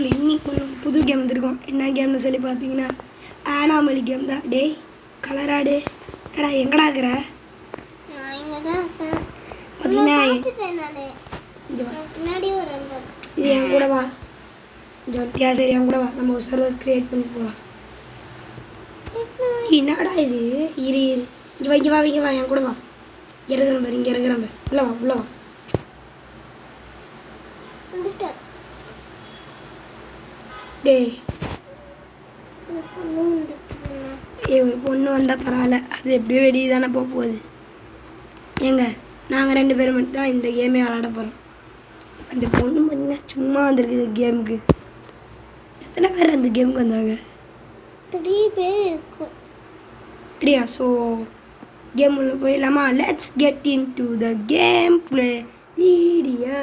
இன்னைக்கு புது கேம் வந்துருக்கோம். என்ன கேம்னு சொல்லி பார்த்தீங்கன்னா ஆனாமலி கேம் தான். டேய் கலராடு எடா எங்கடா இருக்கிற? பார்த்தீங்கன்னா இது என் கூட வா. ஜோத்தியா சரி என் கூட வா. நம்ம ஒரு சர்வர் க்ரியேட் பண்ணி போகலாம். என்னடா இது? இரு இரு இங்கே வா வைங்க வா என் கூட வா. இறங்குறேன் பாரு, இங்கே இறங்குறேன் பாரு. உள்ள வா உள்ள வா. டேய் ஒரு பொண்ணு வந்தால் பரவாயில்ல, அது எப்படியோ வெளியே தானே போக போகுது. ஏங்க நாங்கள் 2 பேரும் மட்டும் தான் இந்த கேமே விளாட போகிறோம். அந்த பொண்ணு பார்த்தீங்கன்னா சும்மா வந்திருக்குது கேமுக்கு. எத்தனை பேர் அந்த கேமுக்கு வந்தாங்க? 3 பேர் இருக்கும். 3 ஸோ கேம் உள்ள போயிடலாமா? Let's get in to the game play video.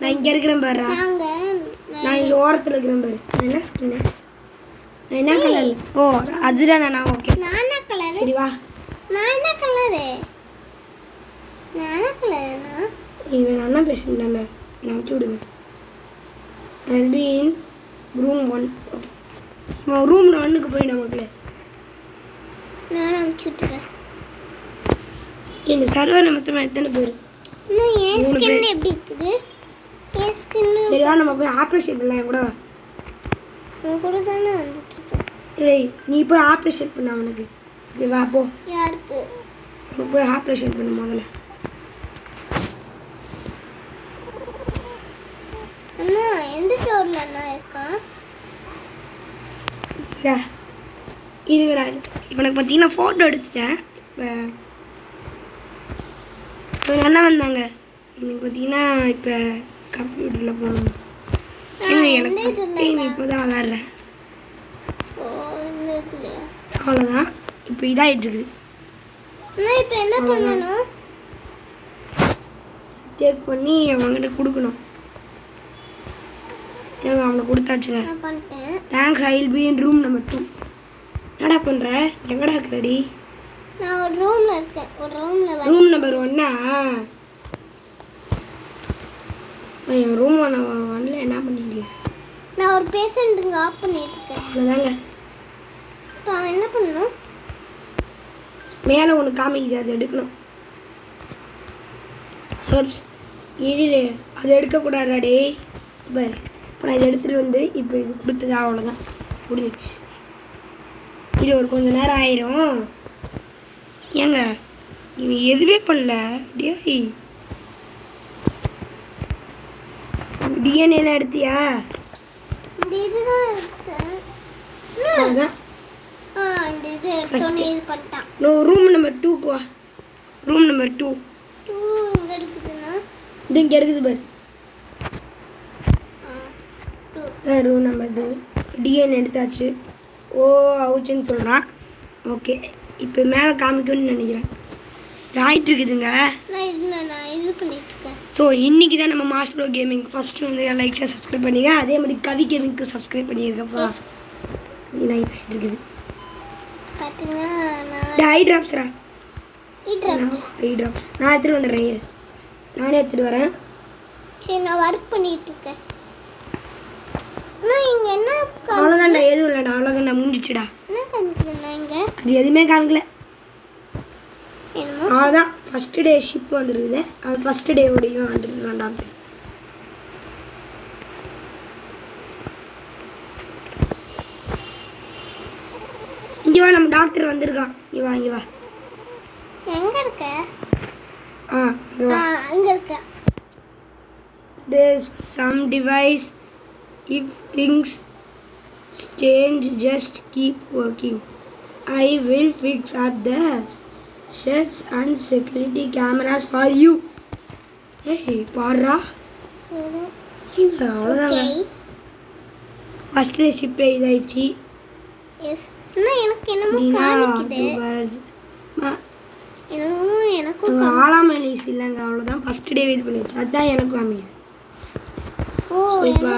நான் இங்கே இருக்கிறேன் பாரு. நான் இங்கே ஓரத்தில் இருக்கிறேன் பாரு. என்ன ஸ்கின்னு? என்ன கலர்? ஓ அதுதான் நான். ஓகே சரி வா. நான் என்ன கலரு? இவன் அண்ணா பேசுகிறேன். நான் அனுப்பிச்சி விடுங்க. Alpine room 1. ஓகே ரூம் 1க்கு போய் நமக்கு நான் அனுப்பிச்சி விட்டுறேன். இந்த சர்வர் மொத்தமாக எத்தனை பேர்? 3 பேர். எப்படி இருக்குது சரிவா நம்ம போய் ஆப்ரேஷன் பண்ணலாம். கூட கூட தானே வந்துட்டு இருக்கேன். ஏய் நீ போய் ஆப்ரேஷன் பண்ண அவனுக்கு. வா போ. யாருக்கு? போய் ஆப்ரேஷன் பண்ணு முதல்ல. அண்ணா எந்த ஃப்ளோர்ல அண்ணா இருக்கான்? இருங்கடா இவனுக்கு பார்த்தீங்கன்னா ஃபோட்டோ எடுத்துட்டேன். இப்போ இவங்க அண்ணா வந்தாங்க. எனக்கு பார்த்தீங்கன்னா இப்போ கம்ப்யூட்டரில் போகணும். எனக்கு இப்போ தான் விளாட்றேன். அவ்வளோதான். இப்போ இதாகிட்டுருக்குது. இப்போ என்ன பண்ணணும்? டேக் பண்ணி அவங்ககிட்ட கொடுக்கணும். ஏங்க அவனுக்கு கொடுத்தாச்சுங்க. Thanks. I will be in room number 2. என்னடா பண்ணுற? எங்கடா இருக்கிறடி? நான் ஒரு ரூமில் இருக்கேன். ஒரு ரூமில் ரூம் நம்பர் 1. என் ரூம் 1ல என்ன பண்ணிட்டு? நான் ஒரு பேஷண்ட்டுங்க ஆஃப் பண்ணிட்டு இருக்கேன். அவ்வளோதாங்க. இப்போ அவன் என்ன பண்ணணும்? மேலே ஒன்று காமிக்குது, அதை எடுக்கணும். இல்லை அதை எடுக்கக்கூடாதா டே? பாரு இப்போ நான் இதை எடுத்துகிட்டு வந்து இப்போ இது கொடுத்ததா அவ்வளோதான் முடிஞ்சிச்சு. இது ஒரு கொஞ்சம் நேரம் ஆயிரும். ஏங்க இவன் எதுவுமே பண்ணல. டேய் டிஎன்ஏலாம் எடுத்தியா? இந்த இதுதான் எடுத்தேன். அவ்வளோதான். இந்த இது எடுத்தோன்னே இது பண்ணிட்டான். ரூம் நம்பர் 2க்கு வா. ரூம் நம்பர் 2 இங்கே இருக்குதுண்ணா. இது இங்கே இருக்குது பாரு. ரூம் நம்பர் 2 டிஎன்ஏ எடுத்தாச்சு. ஓ அவுச்சுன்னு சொல்கிறான். ஓகே இப்போ மேலே காமிக்கணும்னு நினைக்கிறேன். ஆகிட்டு இருக்குதுங்க. நான் இது பண்ணிட்டுருக்கேன். ஸோ இன்றைக்கி தான் நம்ம மாஸ்டரோ கேமிங் ஃபஸ்ட்டு வந்து லைக்ஸாக சப்ஸ்கிரைப் பண்ணிங்க. அதே மாதிரி கவி கேமிங்க்கு சப்ஸ்கிரைப் பண்ணியிருக்கப்பா. நைட் ஆகிட்டு இருக்குது பார்த்தீங்கன்னா ஐ ட்ராப்ஸ்ரா. ஐ ட்ராப்ஸ் நான் எடுத்துகிட்டு வந்துடுறேன். நானே எடுத்துகிட்டு வரேன். சரி நான் ஒர்க் பண்ணிட்டு இருக்கேன். இங்கே என்ன? அவ்வளோதான்டா, எதுவும் இல்லைடா. அவ்வளோதான்டா முடிஞ்சிச்சுடா. என்ன காமிக்குதுண்ணா இங்கே? அது எதுவுமே காமிக்கல. என்னமோ அவ்வளோதான். ஃபஸ்ட்டு டே ஷிப் வந்துருக்குது. அது ஃபஸ்ட்டு டே ஓடியும் வந்துருக்குறான் டாக்டர். இங்கே வா, நம்ம டாக்டர் வந்திருக்கான். இங்கே வா இங்கே வா. எங்கே இருக்க? இங்கே வா. அங்கே இருக்க. There's some device. If things change, just keep working. I will fix up the sets and security cameras for you. Hey, பாடுறா. இங்கே அவ்வளோதாங்க. First day ஷிப்பே இதாகிடுச்சு. எஸ் அண்ணா எனக்கு என்னமோ காமிக்குது. எனக்கும் ஆலாமணிஸ் இல்லைங்க. அவ்வளோதான் ஃபஸ்ட் டே இது பண்ணிடுச்சு. அதுதான் எனக்கும் காமிக்குது. ஓ இப்போ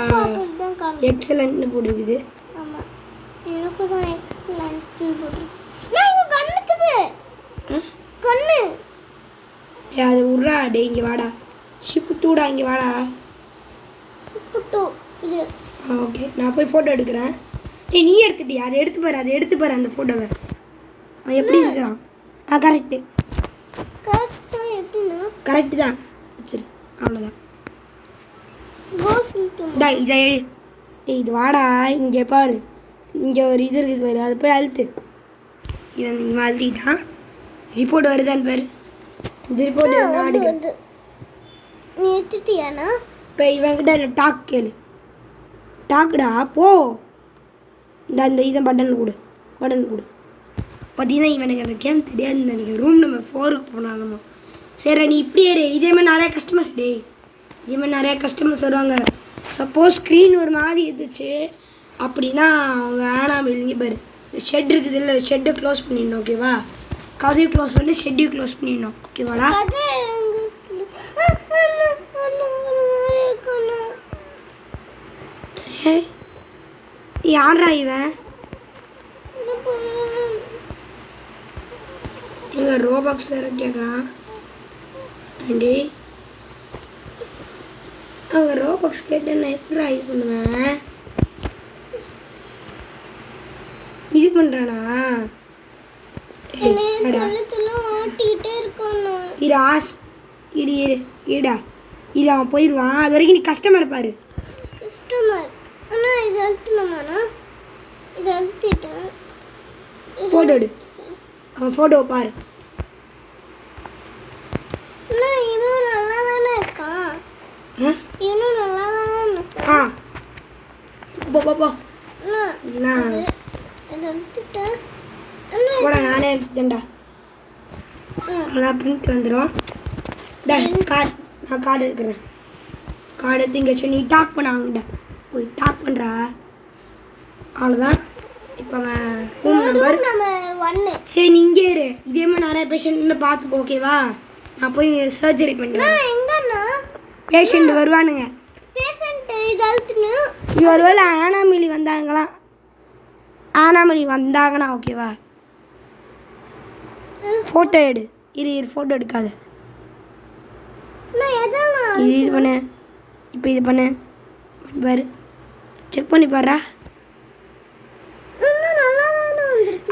தான் காமி. எக்ஸலண்ட்னு போட்டுருக்குது. ஆமாம், எனக்கு தான் எக்ஸலண்ட்னு போட்டுருக்கு. நான் இங்கே கண்ணுக்குது கண்ணு. அது விட்றா டே, இங்கே வாடா. ஷிப்பு டூடா, இங்கே வாடா. சுப்புட்டு இது. ஓகே, நான் போய் ஃபோட்டோ எடுக்கிறேன். டேய், நீ எடுத்துட்டியா? அதை எடுத்து பாரு அந்த ஃபோட்டோவை. அவன் எப்படி இருக்கிறான்? கரெக்டு. கரெக்டாக எப்படின்னா கரெக்டு தான். சரி, அவ்வளோதான். கோஸ்ட்டு டா, இதை எழு. டேய், இது வாடா, இங்கே பாரு. இங்கே ஒரு இது இருக்குது பாரு, அது போய் அழுத்து. இவன் இவன் அழுத்திட்டான். ரிப்போர்ட் வருதான்னு பாரு. இது ரிப்போர்ட் நாடுது. வந்து நீ எடுத்துட்டியாண்ணா? இப்போ இவன்கிட்ட டாக் கேளு. டாக்குடா, போ. இந்த இதை பட்டன் கொடு. பார்த்தீங்கன்னா இவனுக்கு அந்த கேம் தெரியாதுன்னு நினைக்கிறேன். ரூம் நம்பர் 4க்கு போனாலுமா. சரி, நீ இப்படியே இரு. இதே மாதிரி நிறையா கஸ்டமர்ஸ் வருவாங்க. சப்போஸ் ஸ்க்ரீன் ஒரு மாதிரி இருந்துச்சு அப்படின்னா அவங்க ஆனாமல் இல்லைங்க பாரு. இந்த ஷெட் இருக்குது இல்லை, ஷெட்டை க்ளோஸ் பண்ணிடணும். ஓகேவா? கதையை க்ளோஸ் பண்ணி ஷெட்டையும் க்ளோஸ் பண்ணிடணும். ஓகேவாடா? யாரா இவன்? இவன் ரோபாக்ஸ் வேற கேட்குறான். அண்டி அவங்க ரோபாக்ஸ் கேட்டு நான் எப்படா இது பண்ணுவேன்? இது பண்ணுறானா? இருடா, அவன் போயிடுவான். அது வரைக்கும் நீ கஸ்டமர் பாரு. ஃபோட்டோ எடு. அவன் ஃபோட்டோவை பாரு. இவனும் நல்லா தானே இருக்கான். போ. போடா, நானே எடுத்துட்டேன்டா. நல்லா பிரிண்ட் வந்துடும். கார்டு, நான் கார்டு எடுக்கிறேன். கார்டு எடுத்து இங்கே வச்சு நீ டாக் பண்ண அவங்ககிட்ட போய் டாக் பண்ணுறா. அவ்வளோதான். இப்போ ரூம் நம்பர் 1. சரி, நீ இங்கே இரு. இதே மாதிரி நிறைய பேஷண்ட்னு பார்த்துக்கோ. ஓகேவா? நான் போய் சர்ஜரி பண்ணுறேன். பேஷண்ட் வருவானுங்க. இது ஒருவேளை ஆனாமலி வந்தாங்கன்னா ஓகேவா? ஃபோட்டோ எடு. இரு ஃபோட்டோ எடுக்காத. இது பண்ணு. இப்போ இது பண்ணு பாரு. செக் பண்ணி பாருடா.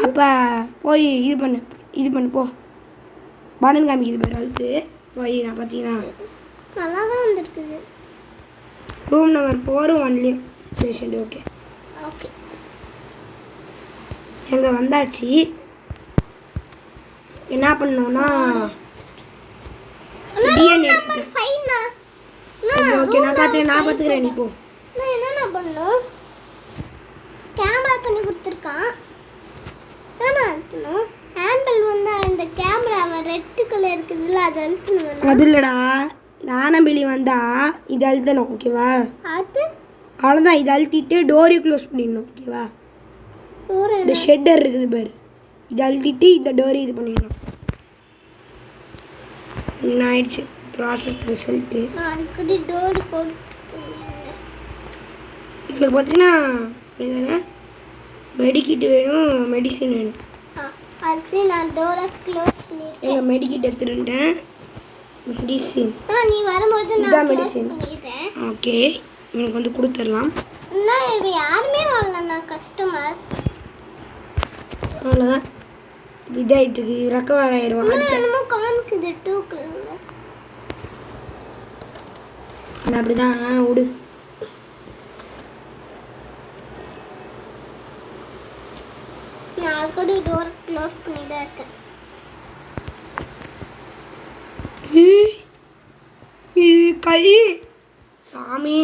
அப்போ போய் இது பண்ணு போ. படன் காமிக்குது பாரு. அதுக்கு போய் நான் பார்த்தீங்கன்னா நல்லா தான் வந்துருக்குது. Room number 4 1 patient. ஓகே, எங்கே வந்தாச்சு. என்ன பண்ணோன்னா டிஎன்ஏ ஓகே, நான் பார்த்துக்கிறேன். நீ போ. என்னென்ன பண்ணும்? கேமரா பண்ணி கொடுத்துருக்கான். என்ன அழுத்தணும்? ஹேண்டில் வந்து அந்த கேமராவை ரெட் கலர் இருக்குதுல்ல, அதை அழுத்தணும். அது இல்லைடா, ஆனாமலி வந்தா இது அழுத்தணும். ஓகேவா? அது அவ்வளோதான். இது அழுத்திட்டு டோரையும் க்ளோஸ் பண்ணிடணும். ஓகேவா? இந்த ஷெட்டர் இருக்குது பாரு, இது அழுத்திட்டு இந்த டோரையும் இது பண்ணிடணும். என்ன ஆயிடுச்சு ப்ராசஸ் ரிசல்ட்டு. அடிக்கடி டோர் போட்டு எங்களுக்கு பார்த்தீங்கன்னா என்னென்ன மெடிக்கிட் வேணும், மெடிசின் வேணும். அதுக்கு நான் டோரை க்ளோஸ் பண்ணிட்டேன். எங்கள் மெடிக்கிட் எடுத்துருந்தேன். மெடிசின் நீ வரும்போது இதான் மெடிசின். ஓகே, எனக்கு வந்து கொடுத்துடலாம். இப்போ யாருமே வரலண்ணா, கஸ்டமர். அவ்வளோதான். இதாகிட்டு இருக்கு. ரெக்கவர் ஆயிடுவான். என்னமோ காமிக்குது 2 அது அப்படி தான் விடு. நான் ஆல்ரெடி டோரை க்ளோஸ் பண்ணி தான் இருக்கேன். இது கை சாமி.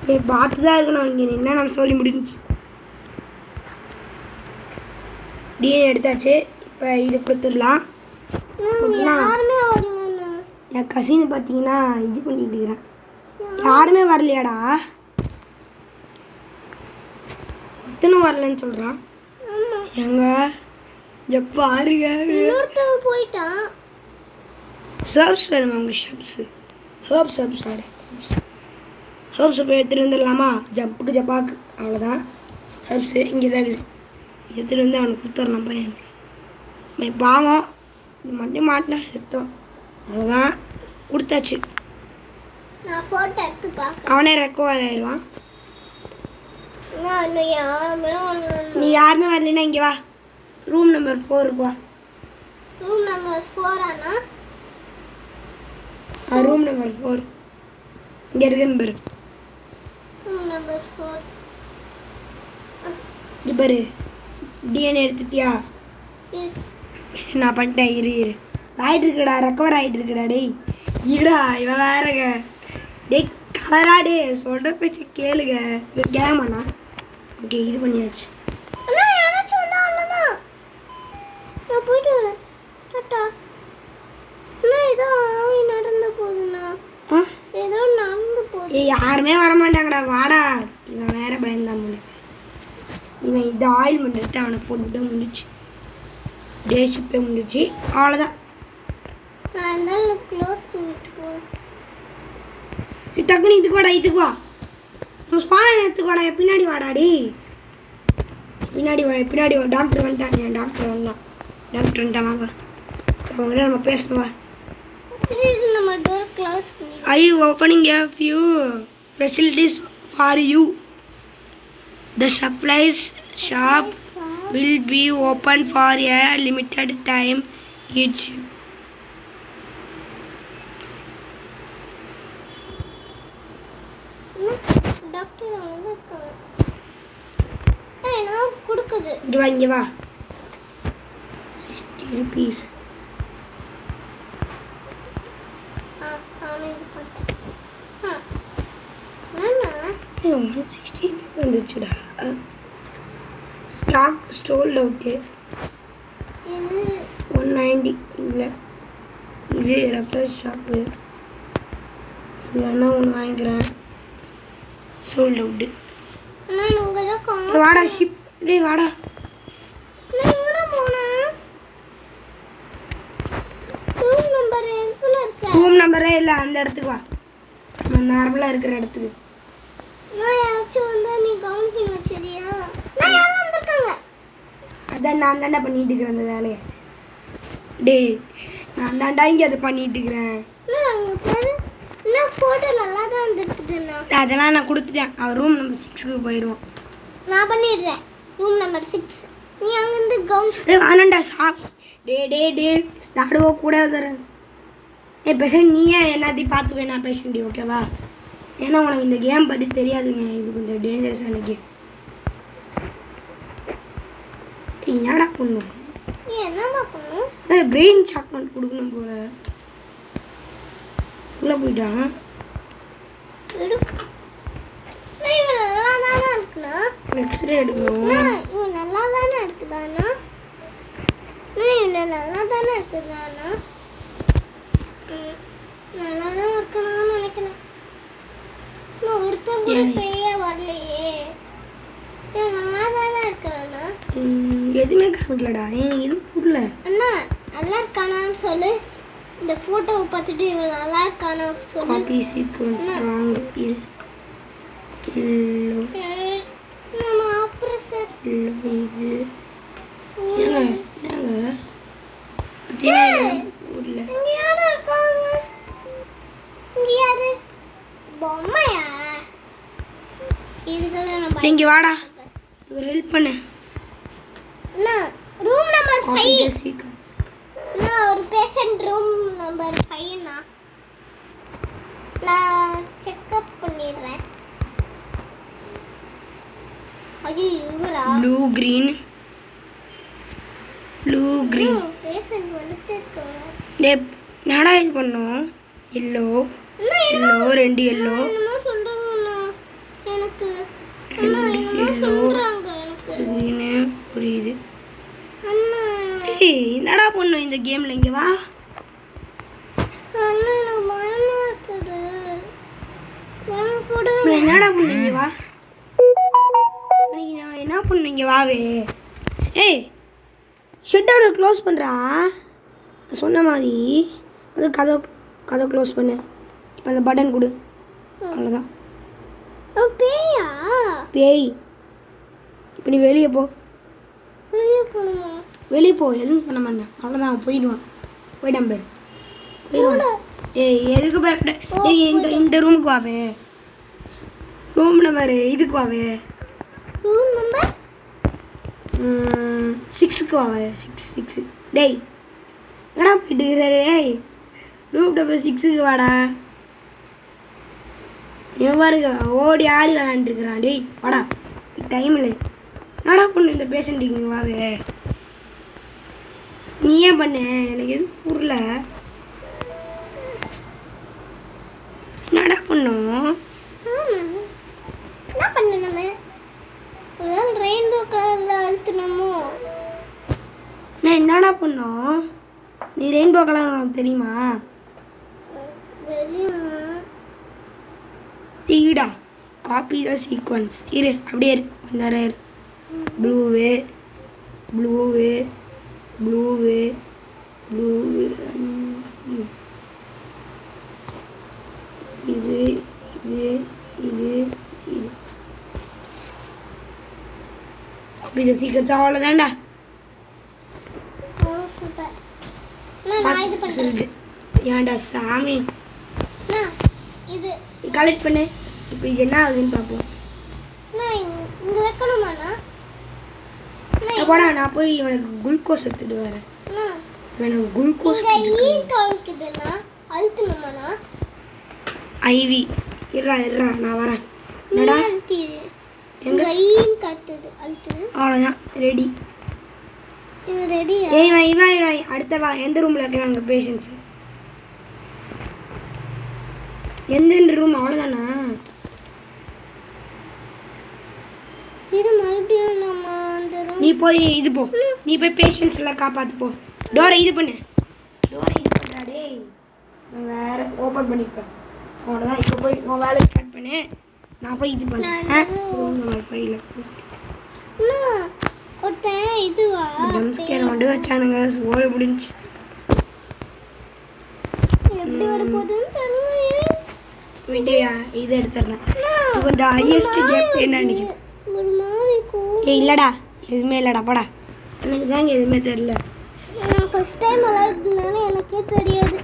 நீ பார்த்து தான் இருக்கணும். இங்கே என்ன நம்ம சொல்லி முடிஞ்சிச்சு. டிஎன்ஏ எடுத்தாச்சு. இப்போ இது கொடுத்துடலாம். என் கசின்னு பார்த்தீங்கன்னா இது பண்ணிட்டு இருக்கிறேன். யாருமே வரலையாடா? ஒருத்தனும் வரலன்னு சொல்கிறான். எங்க இங்க பாருங்க. இன்னொருத்தவ போயிட்டான். ஹர்ப்ஸ் வேணுமா உங்களுக்கு? ஹர்ப்ஸ் சாரி ஹர்ப்ஸ் போய் எடுத்துகிட்டு வந்துடலாமா? ஜப்புக்கு ஜப்பாக்கு அவ்வளோதான். ஹர்ப்ஸு இங்கே தான் இருக்குது. எடுத்துகிட்டு வந்து அவனுக்கு கொடுத்துட்லாம் பையனுக்கு. பாவம் இது மட்டும் மாட்டினா செத்தோம். அவ்வளோதான், கொடுத்தாச்சு. நான் ஃபோட்டோ எடுத்து பார்க்க. அவனே ரெக்கவர் ஆயிடுவான். நான் இன்னும் யாருமே வரல. நீ யாருமே வரலைன்னா இங்கே வா, ரூம் நம்பர் 4 வா. ரூம் நம்பர் 4 ஆனா? ரூம் நம்பர் 4 இங்கே இருக்குன்னு பாரு. Room number 4. இது பாரு, டிஎன்ஏ எடுத்துட்டியா? நான் பண்ணிட்டேன். இரு ஆகிட்டு இருக்குடா, ரெக்கவர் ஆகிட்டு இருக்குடா. டேய் இருடா, இவன் வேறங்க. டேய் கலரா, டே சொல்கிற பேச்சு கேளுங்க. இவன் கேமாண்ணா. ஓகே இது பண்ணியாச்சு. அண்ணா யாராச்சும் வந்தா அவ்வளோதான். நான் போயிட்டு வரேன். டாட்டா. அண்ணா ஏதோ ஆவி நடந்து போகுதுண்ணா. ஏதோ நடந்து போகுது. ஏய் யாருமே வரமாட்டாங்கடா, வாடா. இவன் வேற பயந்தான் போல. இவன் இது ஆயில்மெண்ட் எடுத்து அவனை போட்டுவிட்டு முடிச்சு. டே ஷிப்பே முடிச்சு, அவ்வளோதான். நான் இருந்தாலும் க்ளோஸ் பண்ணிட்டு போகிறேன். டக்குன்னு இதுக்கு வா. நம்ம ஸ்பான எடுத்துக்கு வாடா. பின்னாடி வாடாடி, பின்னாடி வா. டாக்டர் வந்துட்டான். டாக்டர் வந்துட்டான் வாங்க. அவங்ககிட்ட நம்ம பேசணும் வா. இது நம்ம டோர் க்ளோஸ் பண்ணி. Are you opening a few facilities for you? The supplies shop will be open for a limited time each. Doctor அவங்க இருக்காங்க. நான் கொடுக்குது. இங்கே வா. 60 rupees. அவனை இது பண்ணிட்டேன். என்னண்ணா 160 வந்துச்சுடா. Stock ஸ்டோல்ட் out. இது 190 இல்லை. இது ரெஃப்ரெஷ் ஷாப்பு. இல்லைன்னா ஒன்று வாங்கிக்கிறேன். Sold out. அண்ணா இங்கே தான் காணும். வாடா ஷிப். டேய் வாடா. நான் எங்கே தான் போனேன்? ரூம் நம்பர் எதுல இருக்க? ரூம் நம்பரே இல்லை, அந்த இடத்துக்கு வா. நம்ம நார்மலாக இருக்கிற இடத்துக்கு. நான் யாராச்சும் வந்தா நீ கவனிக்கணும் சரியா? நான் யாரும் வந்திருக்காங்க. அதான் நான் தாண்டா பண்ணிட்டு இருக்கிறேன் அந்த வேலையை. டேய் நான் தாண்டா இங்கே அதை பண்ணிட்டு இருக்கிறேன். அங்கே பாரு. என்ன ஃபோட்டோ நல்லா தான் வந்துருக்குதுண்ணா. அதெல்லாம் நான் கொடுத்துட்டேன். அவன் ரூம் நம்பர் 6க்கு போயிடுவான். நான் பண்ணிடுறேன். Room number 6. நீ அங்கேருந்து கவுன். டே வானண்டா சாப். டே ஸ்டார்டோ கூட தரேன். பேஷண்ட் நீயே எல்லாத்தையும் பார்த்துக்க, நான் பேஷண்டி ஓகேவா? ஏன்னா உனக்கு இந்த கேம் பற்றி தெரியாதுங்க. இது கொஞ்சம் டேஞ்சரஸான கேம். என்னடா பண்ணும்? நீ என்னடா பண்ணும்? பிரெயின் சாக்லேட் கொடுக்கணும் போல. உள்ளே போயிட்டான். இவன் நல்லா தானே இருக்குண்ணா. எக்ஸ்ரே எடுக்கணும். இவன் நல்லா தானே இருக்குதாண்ணா. இவன் நல்லா தானே இருக்குதாண்ணா. நல்லா தான் இருக்கணும்னு நினைக்கிறேன். நான் ஒருத்தன் கூட பெரிய வரலையே. இவன் நல்லா தானே இருக்கிறாண்ணா. எதுவுமே காமிக்கலடா. எனக்கு எதுவும் புரியல. அண்ணா நல்லா இருக்கானான்னு சொல்லு. இந்த ஃபோட்டோவை பார்த்துட்டு இவன் நல்லா இருக்கானா சொல்லு. Copy sequence wrong. இது இல்லோ நம்ம ஆப்ரேஷன் இல்லோ இது ஏங்க புரியல. இங்க யாரு இருக்காங்க? இங்க யாரு? பொம்மையா? இதுக்காக நம்ம நீங்க வாடா, ஒரு ஹெல்ப் பண்ணு. அண்ணா ரூம் நம்பர் 5. சீக்வன்ஸ் அண்ணா ஒரு பேஷண்ட் ரூம் நம்பர் 5ண்ணா. நான் செக்அப் பண்ணிடுறேன். ஐயோ இவரா? ப்ளூ கிரீன் பேஷண்ட் வந்துட்டு இருக்காங்க. டே என்னடா இது பண்ணோம்? எல்லோ எல்லோ 2 எல்லோ என்னமோ சொல்றாங்கண்ணா எனக்கு. அண்ணா என்னமோ சொல்றாங்க எனக்கு. கிரீனு புரியுது. அண்ணா என்னடா பண்ணும் இந்த கேம்ல? இங்க வா. அண்ணா எனக்கு பயமா இருக்குது. பயம் கூட. என்னடா பண்ணுங்க? வா. என்ன பண்ணுங்க? வாவே. ஏய் ஷட்டரை க்ளோஸ் பண்ணுறா. நான் சொன்ன மாதிரி அது கதவை க்ளோஸ் பண்ணு. இப்போ அந்த பட்டன் கொடு. அவ்வளோதான். பேயா? பேய். இப்போ நீ வெளியே போ. வெளியே போகணுமா? வெளியே போ, எதுவும் பண்ண மாட்டேன். அவ்வளோதான், அவன் போயிடுவான். போயிட்டான் பேர். போயிடுவான். ஏய் எதுக்கு பயப்பட? ஏய் இந்த ரூமுக்கு வாவே. ரூம் நம்பர் இதுக்கு வாவே. Room number 6க்கு வாவே. 6. டேய் என்னடா போயிட்டு இருக்கிறாரு? ஏய் ரூம் நம்பர் 6க்கு வாடா. இவன் பாருங்க ஓடி ஆடி விளாண்டுருக்குறான். டேய் வாடா, டைம் இல்லை. என்னடா பொண்ணு இந்த பேஷண்ட்டுக்கு வாவே. நீ ஏன் பண்ண? எனக்கு எதுவும் புரியல. என்னடா பண்ணும்? என்ன பண்ண நம்ம? ஒரு ரெயின்போ கலர்ல அழுத்தணுமோ? நான் என்னடா பண்ணோம்? நீ ரெயின்போ கலர் உனக்கு தெரியுமா? டீடா காப்பி த சீக்வன்ஸ். இரு அப்படியே இரு, கொஞ்ச நேரம் இரு. ப்ளூவு ப்ளூவு ப்ளூவு ப்ளூவு இது இது இது இது காப்பி த சீக்வன்ஸ். அவ்வளோதான்டா. சூப்பர். நான் இது பண்றேன். ஏன்டா சாமி இது கலெக்ட் பண்ணு. இப்போ இது என்ன ஆகுதுன்னு பார்ப்போம். நான் இங்க வைக்கணுமாண்ணா? போடா, நான் போய் இவனுக்கு குளுக்கோஸ் எடுத்துட்டு வரேன். எனக்கு குளுக்கோஸ் காமிக்குதுண்ணா, அழுத்தணுமாண்ணா? ஐவி இருடா நான் வரேன். என்னடா எங்க ஈன் காட்டுது, அழுத்துது. அவ்வளோதான், ரெடி. இவன் ரெடியா? ஏய் இவன் அடுத்த வா. எந்த ரூமில் இருக்கிறாங்க பேஷண்ட்ஸு? எந்த ரூம்? அவ்வளோதானா? இது மறுபடியும் நம்ம அந்த ரூம். நீ போய் இது போ. நீ போய் பேஷண்ட்ஸ் எல்லாம் காப்பாற்று போ. டோரை இது பண்ணு. டோரை இது பண்ணுறா. டேய் நான் வேறு ஓப்பன் பண்ணிப்பேன். அவ்வளோதான். இப்போ போய் உன் வேலை ஸ்டார்ட் பண்ணு. நான் போய் இது பண்ணேன். ரூம் நம்பர் 5ல ஒருத்தன் இதுவா ஜம்ஸ்கேர் மட்டும் வச்சானுங்க. சோறு முடிஞ்சு. எப்படி வர போகுதுன்னு தெரியல. விட்டியா இது எடுத்துடுறேன். இவன்டா ஹையஸ்ட் கேப் என்ன நினைக்கிறேன். ஒரு மாதிரி ஏய் இல்லைடா, எதுவுமே இல்லைடா போடா. எனக்கு தாங்க எதுவுமே தெரியல. நான் ஃபர்ஸ்ட் டைம் விளையாடுனால எனக்கே தெரியாது.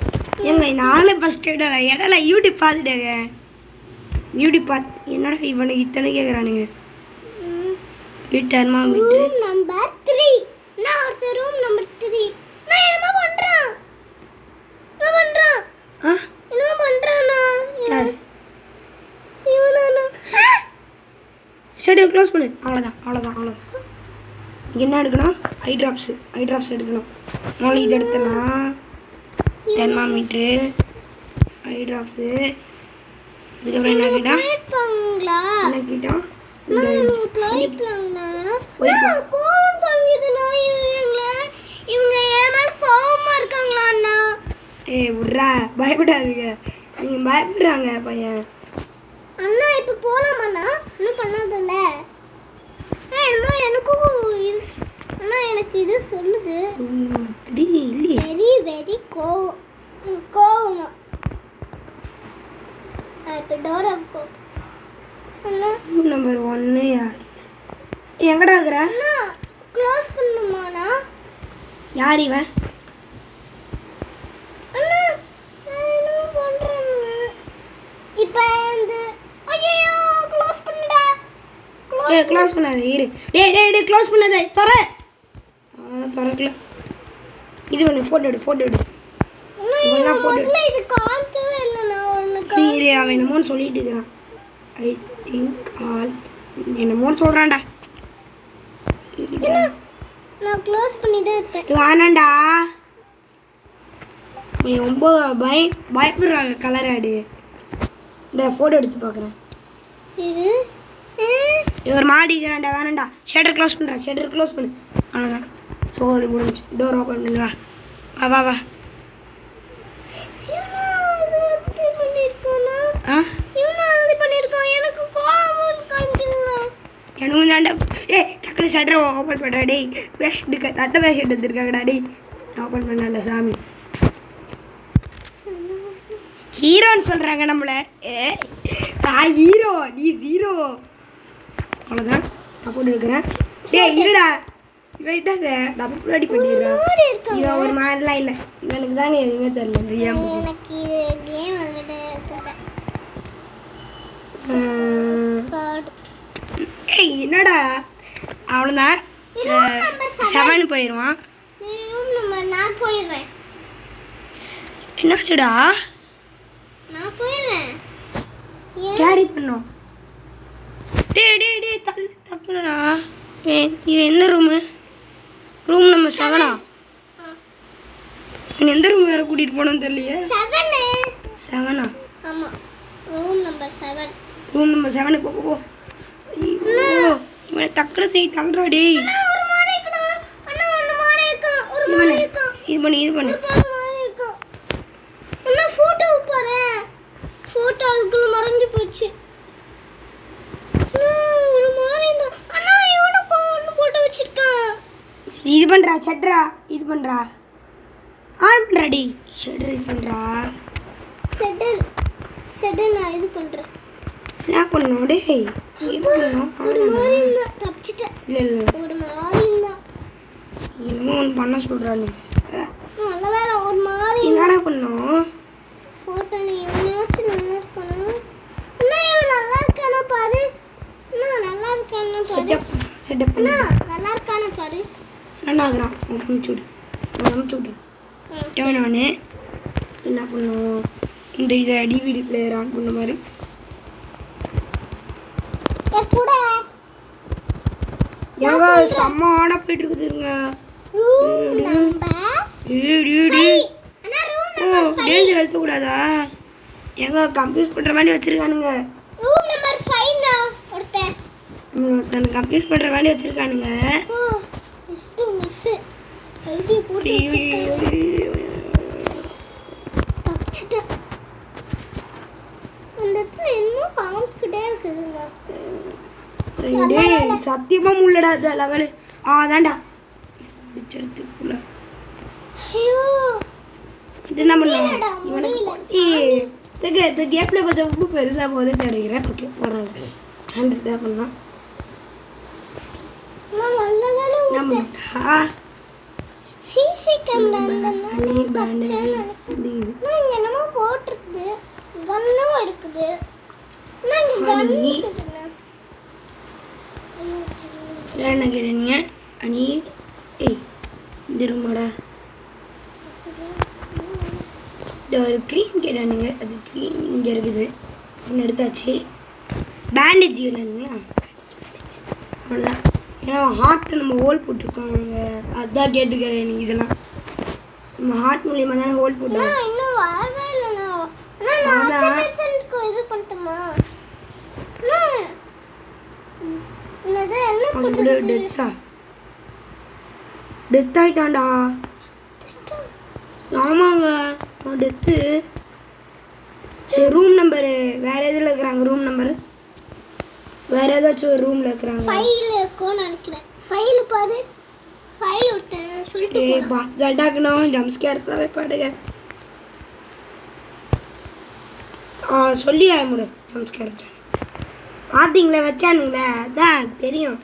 ஏங்க நானும் ஃபர்ஸ்ட் டைம் இடல யூடியூப் பார்த்துட்டேங்க. யூடியூப் பார்த்து என்னடா இவனுக்கு இத்தனை கேட்குறானுங்க. Thermometer room number 3. நான் அடுத்த ரூம் நம்பர் 3. நான் என்னமா பண்றேன்? என்ன பண்றான்? என்ன பண்றானா? யார்? இவனானா? ஷட்டர் க்ளோஸ் பண்ணு. அவ்வளோதான். என்ன எடுக்கணும்? ஐ ட்ராப்ஸ் எடுக்கணும். முதல்ல இது எடுத்துடலாம். தெர்மாமீட்ரு, ஐ ட்ராப்ஸு. அதுக்கப்புறம் என்ன கேட்டா? என்ன கேட்டா? ஏய் விட்றா, பயப்படாதீங்க. நீங்கள் பயப்படுறாங்க பையன். அண்ணா இப்போ போலாமாண்ணா? இன்னும் பண்ணாதல்ல. எனக்கும் அண்ணா எனக்கு இது சொல்லுது. வெரி கோவமா. இப்போ டோர் அப்போ அண்ணா ரூம் நம்பர் 1 யார்? எங்கடா இருக்கிற? அண்ணா க்ளோஸ் பண்ணுமாண்ணா? யார் இவன்? அண்ணா நான் என்ன பண்றேன்? இப்போ இந்த ஐயோ க்ளோஸ் பண்ணுடா. க்ளோஸ் பண்ணாத. இரு. டேய் க்ளோஸ் பண்ணாத. தர. அவ்வளோதான், திறக்கல. இது ஒன்று ஃபோட்டோ எடு. இவெல்லாம் ஃபோட்டோ இது காமிக்கவே இல்லை. நான் ஒன்று இரு, அவன் என்னமோன்னு சொல்லிட்டு இருக்கிறான். ஐ திங்க் ஆல் என்னமோன்னு சொல்கிறான்டா. நான் க்ளோஸ் பண்ணி தான் இருப்பேன். வேணாண்டா, நீ ரொம்ப பயப்படுறாங்க. கலர் ஆடு. இந்த ஃபோட்டோ எடுத்து பார்க்குறேன். இரு. இவர் மாடிக்கிறான்டா. வேணாண்டா. ஷட்டர் க்ளோஸ் பண்ணு. அவ்வளோதான், சோறு முடிஞ்சு. டோர் ஓப்பன் பண்ணு. வா. எனக்கு தாண்டா. டக்குனு ஷட்டரை ஓப்பன் பண்ணுறா டேய். பேஷண்ட்டுக்கு தட்ட பேஷண்ட் வந்துருக்காங்கடா டேய். ஓப்பன் பண்ணல சாமி. ஹீரோன்னு சொல்கிறாங்க நம்மளை. நான் ஹீரோ, நீ ஜீரோ. அவ்வளோதான், நான் போட்டு இருக்கிறேன். டேய் இருடா, வெயிட்டாக நான் முன்னாடி பண்ணிடுறேன். இவன் ஒரு மாதிரிலாம் இல்லை, எனக்கு தாங்க எதுவுமே தெரியல இந்த கேம். எனக்கு கேம் ஏய் என்னடா அவ்வளோதான். 7 போயிடுவான். நான் போயிடுறேன். என்னாச்சுடா? நான் போயிடுறேன். கேரி பண்ணோம். டே தப்புடா. இது எந்த ரூமு? Room number 7ஆ? நீ எந்த ரூம் வேறு கூட்டிகிட்டு போனோன்னு தெரியலையே. 7ஆ? ஆமாம், ரூம் நம்பர் 7. ரூம் நம்பர் 7 போ. ஐயோ இவனை தக்கட செய் தள்ளுறா டேய். இது பண்ணு. ஃபோட்டோ அதுக்குள்ள மறைஞ்சு போச்சு. ஒரு மாதிரி அண்ணா இவனுக்கு ஒன்று போட்டு வச்சிருக்கான். இது பண்ணுறா ஷட்ரா, இது பண்ணுறா ஆன் பண்ணுறா டி. ஷட்ரு இது பண்ணுறா. ஷட்டர் நான் இது பண்ணுறேன். என்ன பண்ணணும் டேய்? இது பண்ணணும். ஒரு மாதிரி இருந்தா தப்பிச்சிட்டேன். இல்லை ஒரு மாதிரி இருந்தா என்னமோ ஒன்று பண்ண சொல்கிறானு. நல்ல வேலை. ஒரு மாதிரி என்னடா பண்ணோம்? ஃபோட்டோ நீ எவனாச்சும் நல்லா இருக்கணும். அண்ணா இவன் நல்லா இருக்கானா பாரு. அண்ணா நல்லா இருக்கானா பாரு. செட்டப் பண்ணு. நல்லா இருக்கானா பாரு. என்ன ஆகுறான்? அனுப்பிச்சு விடு. நான் என்ன பண்ணும்? இந்த இதை டிவிடி பிளேயர் ஆன் பண்ண மாதிரி கூட எங்க செம்ம ஆனா போயிட்டு இருக்குதுங்க. ரூம் நம்பர் டேஞ்சர் அழுத்தக்கூடாதா? எங்க கம்ப்யூஸ் பண்ணுற மாதிரி வச்சுருக்கானுங்க. ரூம் நம்பர் 5 ஒருத்தன் தன்னை கம்ப்யூஸ் பண்ணுற மாதிரி வச்சுருக்கானுங்க. சத்தியமா முள்ளடா அந்த லெவலு. அதான்டா பிடிச்செடுத்துக்குள்ள இது என்ன பண்ணலாம்? இந்த கேப்பில் கொஞ்சம் ரொம்ப பெருசாக போகுதுன்னு நினைக்கிறேன். ஓகே பரவாயில்ல, 100 தான் பண்ணலாம். சிசி கேமரா என்னமோ போட்டிருக்குது. கன்னும் இருக்குது. வேற என்ன கேட்டீங்க? அனி ஏய் இந்த ரூமாடா ஒரு க்ரீம் கேட்டானுங்க. அது க்ரீம் இங்கே இருக்குது, ஒன்று எடுத்தாச்சு. பேண்டேஜ் கேட்டானுங்களா, அவ்வளோதான். ஏன்னா ஹார்ட்டை நம்ம ஹோல் போட்டிருக்கோங்க, அதுதான் கேட்டுக்கிறேன். எனக்கு இதெல்லாம் நம்ம ஹார்ட் மூலியமாக தானே ஹோல் போட்டோம். இன்னும் வரவே இல்லைண்ணா. இது பண்ணிட்டுமா? டெத் ஆயிட்டான்டா. ஆமாங்க டெத்து. சரி ரூம் நம்பரு வேறு எதில் இருக்கிறாங்க? ரூம் நம்பரு வேறு ஏதாச்சும் ஒரு ரூமில் இருக்கிறாங்க. ஃபைல் இருக்கும்னு நினைக்கிறேன். ஃபைல் பாரு. ஃபைல் ஒருத்தன் சொல்லிட்டு பார்த்து தட்டாக்கணும். ஜம்ஸ்கேர் தான் பாடுங்க. சொல்லி ஆயிட ஜம்ஸ்கேர் பார்த்தீங்களே வச்சானுங்களே, அதான் தெரியும்.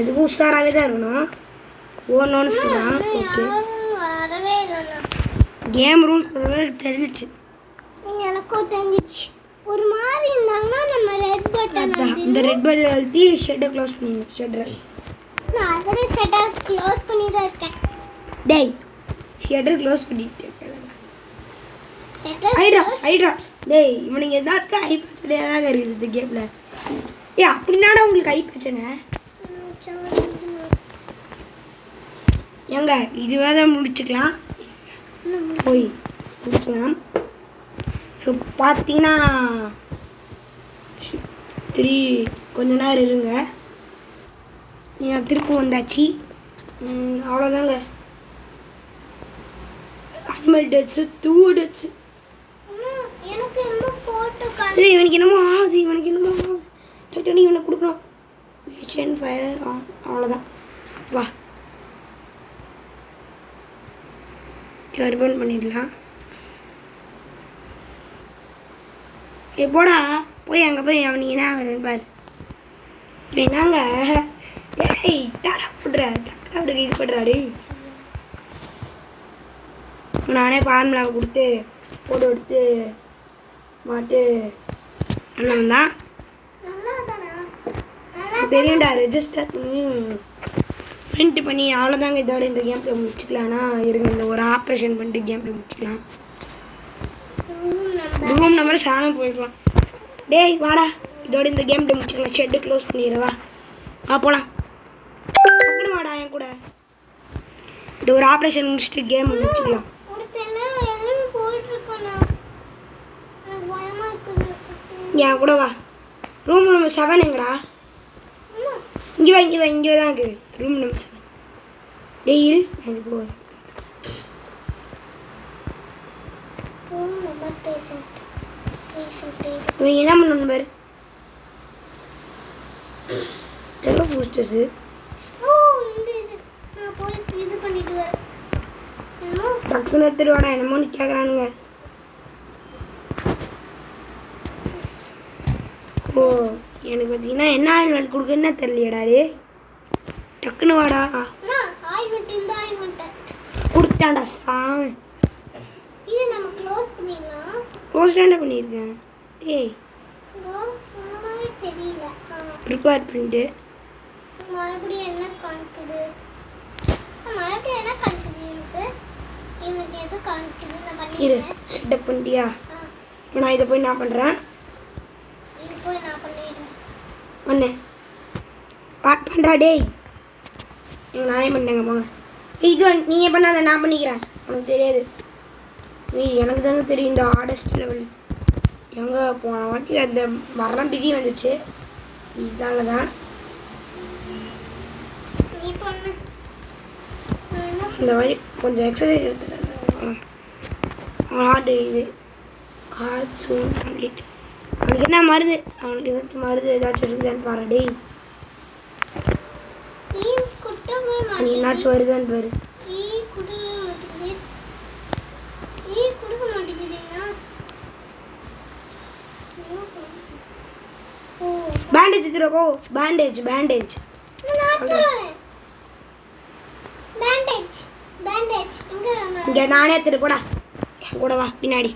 இதுக்கு உஷாராகவே தான் இருக்கணும். ஓன்னு சொல்கிறான். ஓகே வரவே இல்லைண்ணா. கேம் ரூல்ஸ் தெரிஞ்சிச்சு. எனக்கும் தெரிஞ்சிச்சு. ஒரு மாதிரி இருந்தாங்கன்னா நம்ம ரெட் பட்டன் இந்த ரெட் பட்டன் அழுத்தி ஷட்டர் க்ளோஸ் பண்ணிடணும். ஷட்டர் நான் ஆல்ரெடி ஷட்டர் க்ளோஸ் பண்ணி தான் இருக்கேன். டேய் ஷட்டர் க்ளோஸ் பண்ணிட்டேன். ஐ ட்ராப்ஸ் டேய் இவனுங்க எல்லாத்துக்கும் ஐ பிரச்சனையாக தாங்க இருக்குது இந்த கேமில். அப்படின்னாடா உங்களுக்கு ஐ பிரச்சனை? ஏங்க இதுவே தான் முடிச்சுக்கலாம், போய் முடிச்சுக்கலாம். ஸோ பார்த்தீங்கன்னா 3 கொஞ்ச நேரம் இருங்க. நான் திரும்ப வந்தாச்சு. அவ்வளோதாங்க. Animal deaths 2 deaths. எனக்கு என்னமோ ஃபோட்டோ இவனுக்கு என்னமோ ஆகுது. இவனை கொடுக்கணும். கிச்சன் ஃபயர் ஆன், அவ்வளோதான். வா டர்பன் பண்ணிடலாம். போடா போய் அங்கே போய் அவனுக்கு என்ன ஆகுதுன்னு பாரு. என்னங்க ஏய் டாடா போடுற டாடா விடுங்க இது பண்ணுறாடி. நானே ஃபார்முலாவை கொடுத்து போட்டோ எடுத்து மாட்டு அண்ணன் தான் தெரியும்டா. ரெஜிஸ்டர் பண்ணி பிரிண்ட் பண்ணி அவ்வளோதாங்க. இதோட இந்த கேம் ப்ளே முடிச்சுக்கலாம்னா இருங்க, இந்த ஒரு ஆப்ரேஷன் பண்ணிட்டு கேம் ப்ளே முடிச்சுக்கலாம். ரூம் நம்பர் சாணம் போயிடலாம். டேய் வாடா, இதோட இந்த கேம் ப்ளே முடிச்சுக்கலாம். ஷெட்டு க்ளோஸ் பண்ணிடுவா. போகலாம். கூட வாடா என் கூட. இந்த ஒரு ஆப்ரேஷன் முடிச்சுட்டு கேம் முடிச்சுக்கலாம். என் கூட வா. ரூம் நம்பர் 7 எங்கடா? இங்கே வா இங்கே வா இங்கே தான் இருக்குது ரூம் நம்பர் 7. டேய் இரு நான் இது கூட வரேன். இவன் என்ன பண்ணணும் பாரு. எவ்வளோ பூஸ்டர்ஸு. டக்குன்னு எடுத்துட்டு வாடா, என்னமோன்னு கேட்குறானுங்க. ஓ எனக்கு பார்த்தீங்கன்னா என்ன ஆயில்மெண்ட் கொடுக்குன்னு தெரியலையடா. டே டக்குன்னு வாடா. கொடுத்தாண்டா சாமி. இது நம்ம க்ளோஸ் பண்ணிடலாம். க்ளோஸ் என்ன பண்ணியிருக்கேன்? ஏய் க்ளோஸ் பண்ண மாதிரி தெரியல. ப்ரிப்பேர் பண்ணிட்டு மறுபடியும் என்ன காமிக்குது? மறுபடியும் என்ன காமிக்குது? இவனுக்கு எது காமிக்குது? நான் இரு பண்ணிடுறேன். செட்டப் பண்ணிட்டியா? இப்போ நான் இதை போய் நான் பண்ணுறேன். இது போய் நான் பண்ணிடுறேன். ஒன்று பாட் பண்ணுறா. டேய் எங்கள் நானே பண்ணிட்டேங்க போங்க. இது நீங்கள் பண்ணாத நான் பண்ணிக்கிறேன். உனக்கு தெரியாது. எனக்கு தானே தெரியும் இந்த ஆர்டஸ்ட் லெவல். எங்கே போன வாட்டி அந்த மரம் பிஸி வந்துச்சு, இதால தான். நீ பண்ணு. இந்த மாதிரி கொஞ்சம் எக்ஸசைஸ் எடுத்துட்டேன். ஹார்ட் இது ஹார்ட் சூன் கம்ப்ளீட். அவனுக்கு என்ன மருந்து, அவனுக்கு ஏதாச்சும் மருந்து ஏதாச்சும் இருக்குதான்னு பாரு. டேய் நீ என்னாச்சும் வருதான்னு பாரு. பேண்டேஜ் எடுத்துருக்கோ. பேண்டேஜ் பேண்டேஜ் இங்கே நானே எடுத்துட்டு போடா. என் கூட வா பின்னாடி.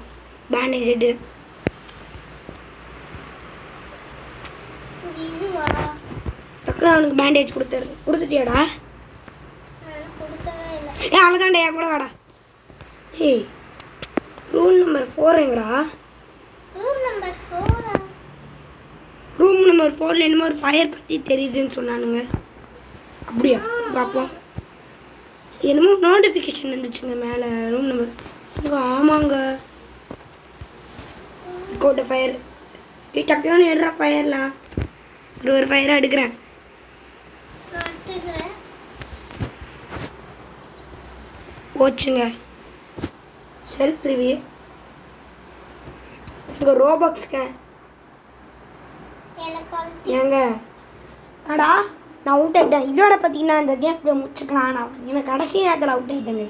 பேண்டேஜ் எடுத்து டக்குனு அவனுக்கு பேண்டேஜ் கொடுத்துட்டியாடா? அவ்வளோதான்டா என் கூட வாடா. ஏய் ரூம் நம்பர் 4 எங்கடா? ரூம் நம்பர் 4 என்னமோ ஒரு ஃபயர் பற்றி தெரியுதுன்னு சொன்னானுங்க. அப்படியா? பார்ப்போம். என்னமோ நோட்டிஃபிகேஷன் வந்துச்சுங்க மேலே ரூம் நம்பர். அங்கே ஆமாங்க. கோட்டை ஃபயர். டக்குனு எடுறா ஃபயர்லாம். ஒரு ஃபயராக எடுக்கிறேன். போச்சுங்க. செல்ஃப் ரிவ்யூ இங்கே ரோபாக்ஸ்ங்க. ஏங்க அடா நான் அவுட் ஆகிட்டேன். இதோட பார்த்தீங்கன்னா இந்த கேம் ப்ளே முடிச்சுக்கலாம். நான் எனக்கு கடைசி நேரத்தில் அவுட் ஆகிட்டேங்க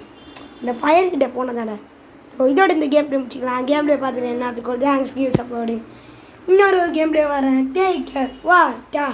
இந்த ஃபயர்கிட்ட போனதால. ஸோ இதோட இந்த கேம் ப்ளே முடிச்சுக்கலாம். கேம் ப்ளே பார்த்துட்டு என்னத்துக்கு தேங்க்ஸ் கிவ்ஸ் அப்லோடிங். இன்னொரு கேம் ப்ளே வரேன். Take care. வா டா.